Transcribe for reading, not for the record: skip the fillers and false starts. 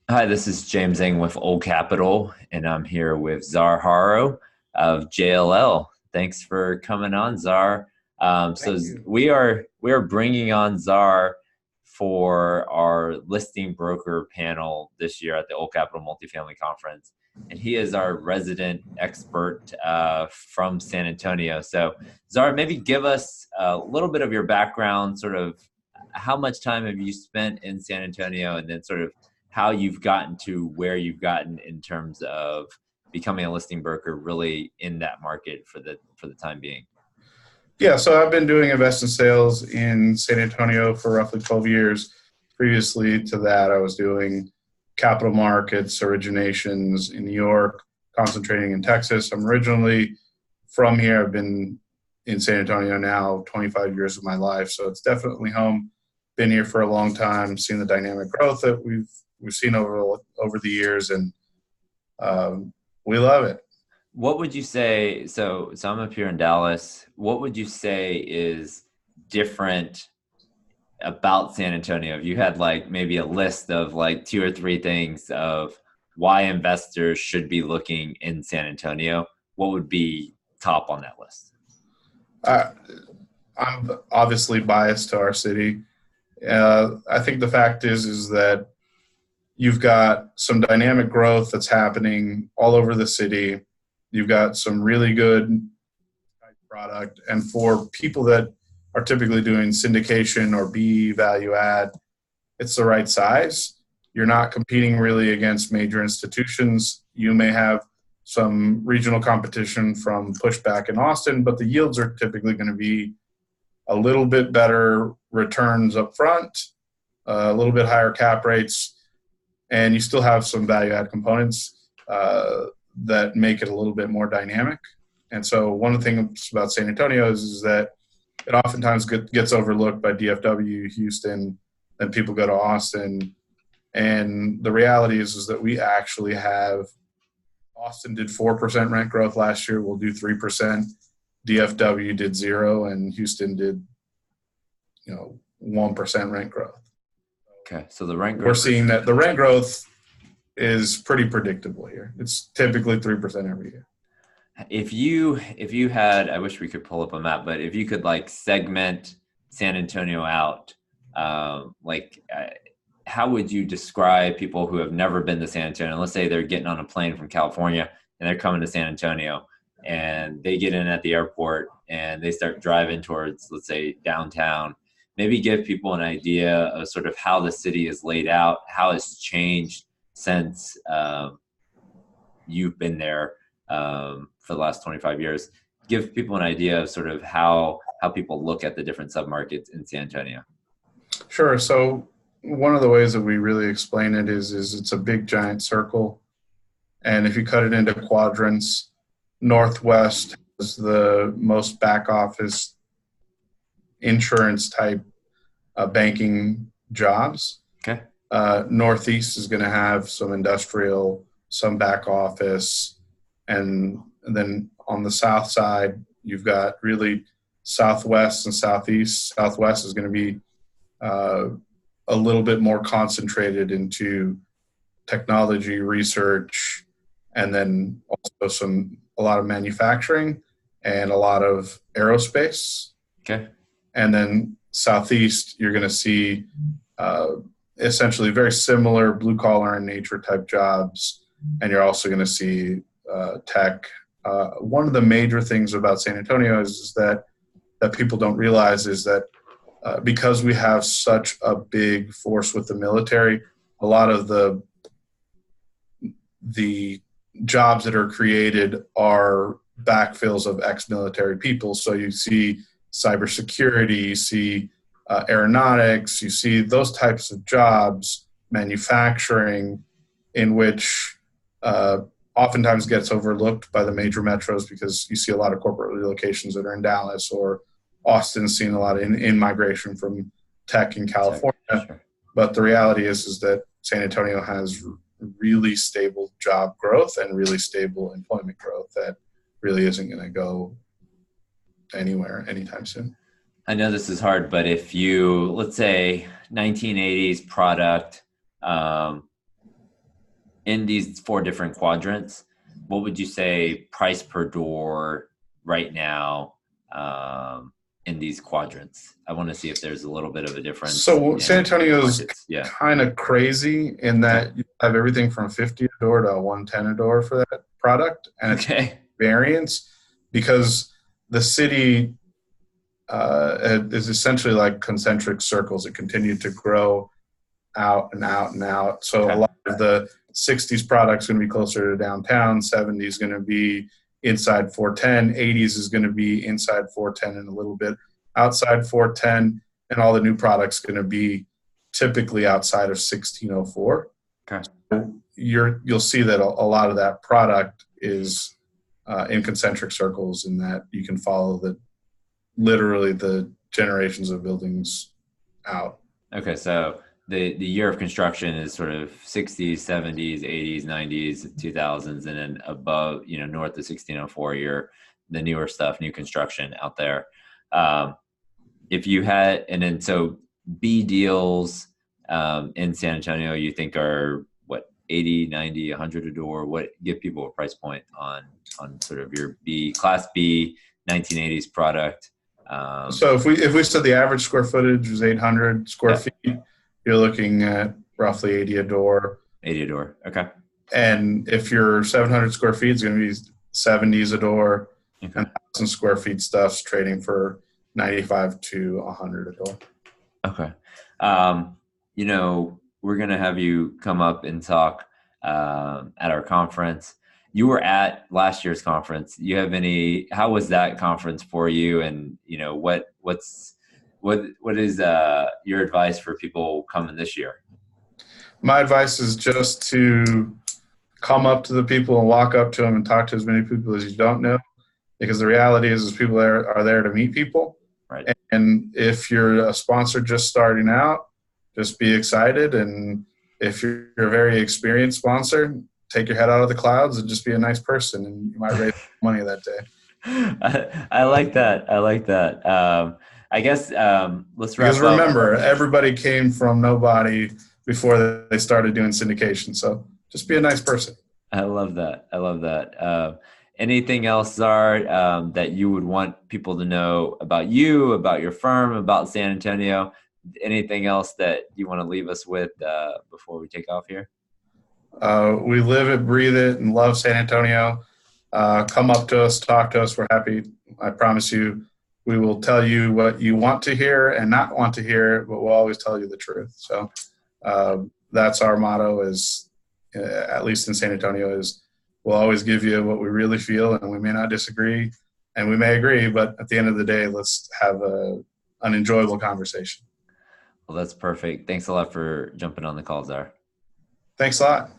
Hi, this is James Ng with Old Capital, and I'm here with Zar Haro of JLL. Thanks for coming on, Zar. Thank you. We are bringing on Zar for our listing broker panel this year at the Old Capital Multifamily Conference, and he is our resident expert from San Antonio. So, Zar, maybe give us a little bit of your background, sort of how much time have you spent in San Antonio, and then sort of how you've gotten to where you've gotten in terms of becoming a listing broker really in that market for the time being. Yeah, so I've been doing investment sales in San Antonio for roughly 12 years. Previously to that, I was doing capital markets originations in New York, concentrating in Texas. I'm originally from here. I've been in San Antonio now 25 years of my life, so it's definitely home. Been here for a long time, seen the dynamic growth that we've seen over the years, and we love it. What would you say? So I'm up here in Dallas. What would you say is different about San Antonio? If you had like maybe a list of like two or three things of why investors should be looking in San Antonio, what would be top on that list? I, I'm obviously biased to our city. I think the fact is that you've got some dynamic growth that's happening all over the city. You've got some really good product, and for people that are typically doing syndication or B value add, it's the right size. You're not competing really against major institutions. You may have some regional competition from pushback in Austin, but the yields are typically going to be a little bit better returns up front, a little bit higher cap rates, and you still have some value add components that make it a little bit more dynamic. And so one of the things about San Antonio is that it oftentimes gets overlooked by DFW, Houston, then people go to Austin. And the reality is that we actually have Austin did 4% rent growth last year. We'll do 3%. DFW did 0, and Houston did 1% rent growth. Okay, so the rent We're growth. seeing that the rent growth is pretty predictable here. It's typically 3% every year. If you had, I wish we could pull up a map, but if you could like segment San Antonio out, like how would you describe people who have never been to San Antonio? Let's say they're getting on a plane from California and they're coming to San Antonio, and they get in at the airport and they start driving towards, let's say, downtown. Maybe give people an idea of sort of how the city is laid out, how it's changed since you've been there for the last 25 years. Give people an idea of sort of how people look at the different submarkets in San Antonio. Sure. So one of the ways that we really explain it is it's a big giant circle. And if you cut it into quadrants, Northwest is the most back office insurance type banking jobs. Okay. Northeast is going to have some industrial, some back office. And then on the south side, you've got really Southwest and Southeast. Southwest is going to be a little bit more concentrated into technology research, and then also a lot of manufacturing and a lot of aerospace. Okay. And then Southeast, you're going to see essentially very similar blue collar in nature type jobs, and you're also going to see tech. One of the major things about San Antonio is that people don't realize is that because we have such a big force with the military, a lot of the jobs that are created are backfills of ex-military people. So you see cybersecurity, you see aeronautics, you see those types of jobs, manufacturing, in which oftentimes gets overlooked by the major metros because you see a lot of corporate relocations that are in Dallas, or Austin's seen a lot of in-migration from tech in California. Sure. But the reality is that San Antonio has really stable job growth and really stable employment growth that really isn't going to go anywhere anytime soon. I know this is hard, but if you, let's say 1980s product, in these four different quadrants, what would you say price per door right now in these quadrants? I want to see if there's a little bit of a difference So San in Antonio is markets. Yeah. kind of crazy in Okay. that you have everything from 50 a door to 110 a door for that product, and it's Okay. variance because the city is essentially like concentric circles. It continued to grow out and out and out. So a Okay. lot of the 60s products going to be closer to downtown, 70s going to be inside 410, 80s is going to be inside 410 and a little bit outside 410, and all the new products going to be typically outside of 1604. Okay. You'll see that a lot of that product is in concentric circles, in that you can follow literally the generations of buildings out. Okay. So the year of construction is sort of 60s, 70s, 80s, 90s, 2000s, and then above, north of 1604, you're the newer stuff, new construction out there. If you had, and then so B deals in San Antonio, you think are what, 80, 90, 100 a door? What, give people a price point on sort of your class B 1980s product? So if we said the average square footage was 800 square Yeah. feet, you're looking at roughly 80 a door. 80 a door. Okay. And if you're 700 square feet, it's going to be 70s a door. Okay. And 1,000 square feet stuff's trading for 95 to 100 a door. Okay. We're going to have you come up and talk at our conference. You were at last year's conference. How was that conference for you? And, what is your advice for people coming this year? My advice is just to come up to the people and walk up to them and talk to as many people as you don't know, because the reality is people are there to meet people. Right. And if you're a sponsor just starting out, just be excited. And if you're a very experienced sponsor, take your head out of the clouds and just be a nice person, and you might raise money that day. I like that. I guess let's wrap Because up. remember, everybody came from nobody before they started doing syndication. So just be a nice person. I love that. Anything else, Zar, that you would want people to know about you, about your firm, about San Antonio? Anything else that you want to leave us with before we take off here? We live it, breathe it, and love San Antonio. Come up to us, talk to us. We're happy. I promise you, we will tell you what you want to hear and not want to hear, but we'll always tell you the truth. So that's our motto, is at least in San Antonio, is we'll always give you what we really feel, and we may not disagree, and we may agree, but at the end of the day, let's have an enjoyable conversation. Well, that's perfect. Thanks a lot for jumping on the call, Zar. Thanks a lot.